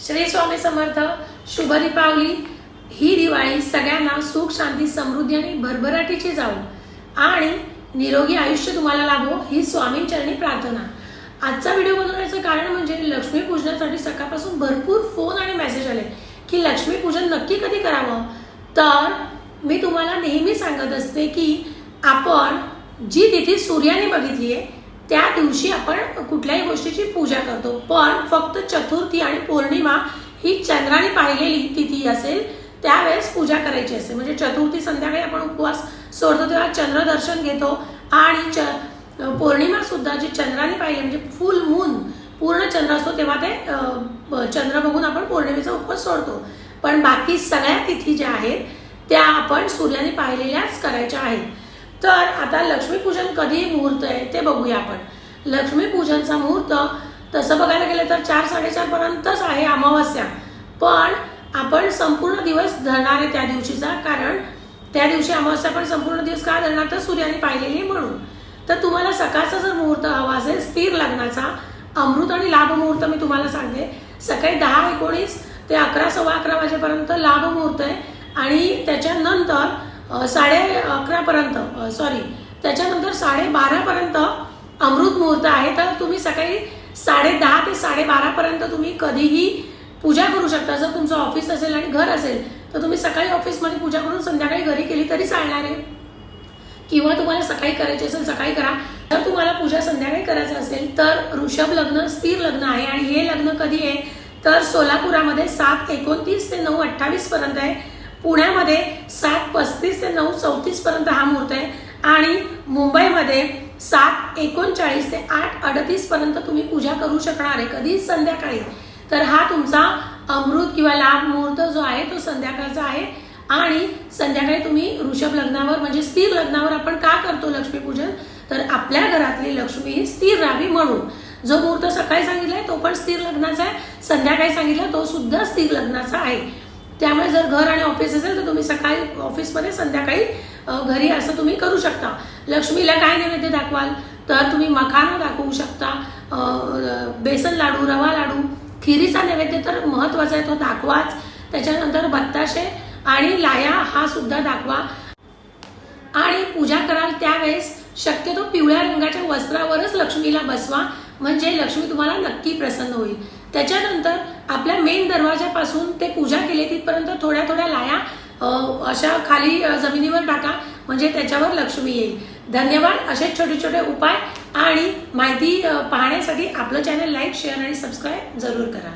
श्री स्वामी समर्थ. शुभ दीपावली. ही दिवाळी सगळ्यांना सुख शांती समृद्धी आणि भरभराटीची जावो आणि निरोगी आयुष्य तुम्हाला लाभो ही स्वामींचरणी प्रार्थना. आजचा व्हिडिओ बनवण्याचं कारण म्हणजे लक्ष्मी पूजनासाठी सकाळपासून भरपूर फोन आणि मेसेज आले की लक्ष्मी पूजन नक्की कधी करावं. तर मी तुम्हाला नेहमी सांगत असते की आपण जी तिथी सूर्याने बघितली आहे त्या दिवशी आपण कुठल्याही गोष्टीची पूजा करतो, पण फक्त चतुर्थी आणि पौर्णिमा ही चंद्राने पाहिलेली तिथी असेल त्यावेळेस पूजा करायची असते. म्हणजे चतुर्थी संध्याकाळी आपण उपवास सोडतो तेव्हा चंद्रदर्शन घेतो आणि पौर्णिमा सुद्धा जी चंद्राने पाहिली म्हणजे फुल मून पूर्ण चंद्र असतो तेव्हा ते चंद्र बघून आपण पौर्णिमेचा उपवास सोडतो. पण बाकी सगळ्या तिथी ज्या आहेत त्या आपण सूर्याने पाहिलेल्याच करायच्या आहेत. तर आता लक्ष्मीपूजन कधी मुहूर्त आहे ते बघूया आपण. लक्ष्मीपूजनचा मुहूर्त तसं बघायला गेलं तर 4-4:30 पर्यंतच आहे अमावस्या, पण आपण संपूर्ण दिवस धरणार आहे त्या दिवशीचा, कारण त्या दिवशी अमावस्या पण संपूर्ण दिवस का धरणार तर सूर्याने पाहिलेली आहे म्हणून. तर तुम्हाला सकाळचा जर मुहूर्त हवा असेल स्थिर लग्नाचा अमृत आणि लाभ मुहूर्त मी तुम्हाला सांगते. सकाळी 10:19 ते 11-11:15 वाजेपर्यंत लाभ मुहूर्त आहे आणि त्याच्यानंतर 11:30 पर्यंत त्याच्यानंतर 12:30 पर्यंत अमृत मुहूर्त आहे. तर तुम्ही सकाळी 10:30 ते 12:30 पर्यंत तुम्ही कधीही पूजा करू शकता. जर तुमचं ऑफिस असेल आणि घर असेल तर तुम्ही सकाळी ऑफिसमध्ये पूजा करून संध्याकाळी घरी केली तरी चालणार आहे, किंवा तुम्हाला सकाळी करायची असेल सकाळी करा. जर तुम्हाला पूजा संध्याकाळी करायचं असेल तर ऋषभ लग्न स्थिर लग्न आहे आणि हे लग्न कधी आहे तर सोलापुरामध्ये 7:29 ते 9:28 पर्यंत आहे. पुण्यामध्ये 7:35 ते 9:34 पर्यंत हा मुहूर्त आहे आणि मुंबईमध्ये 7:39 ते 8:38 पर्यंत तुम्ही पूजा करू शकणार आहे कधी संध्याकाळी. तर हा तुमचा अमृत किंवा लाभ मुहूर्त जो आहे तो संध्याकाळचा आहे. आणि संध्याकाळी तुम्ही ऋषभ लग्नावर म्हणजे स्थिर लग्नावर आपण का करतो लक्ष्मीपूजन तर आपल्या घरातली लक्ष्मी स्थिर राहावी म्हणून. जो मुहूर्त सकाळी सांगितलाय तो पण स्थिर लग्नाचा आहे, संध्याकाळी सांगितला तो सुद्धा स्थिर लग्नाचा आहे. त्यामुळे जर घर आणि ऑफिस असेल तर तुम्ही सकाळी ऑफिसमध्ये संध्याकाळी घरी असं तुम्ही करू शकता. लक्ष्मीला काय नैवेद्य दाखवाल तर तुम्ही मखाना दाखवू शकता, बेसन लाडू, रवा लाडू, खिरीचा नैवेद्य तर महत्त्वाचा आहे तो दाखवाच. त्याच्यानंतर बत्ताशे आणि लाया हा सुद्धा दाखवा. आणि पूजा कराल त्यावेळेस शक्यतो पिवळ्या रंगाच्या वस्त्रावरच लक्ष्मीला बसवा म्हणजे लक्ष्मी तुम्हाला नक्की प्रसन्न होईल. त्याच्यानंतर आपल्या मेन दरवाजापासून ते पूजा केली तिथपर्यंत थोड्या थोड्या लाया अशा खाली जमिनीवर टाका म्हणजे त्याच्यावर लक्ष्मी येईल. धन्यवाद. असे छोटे छोटे उपाय आणि माहिती पाहण्यासाठी आपलं चॅनल लाईक, शेअर आणि सबस्क्राईब जरूर करा.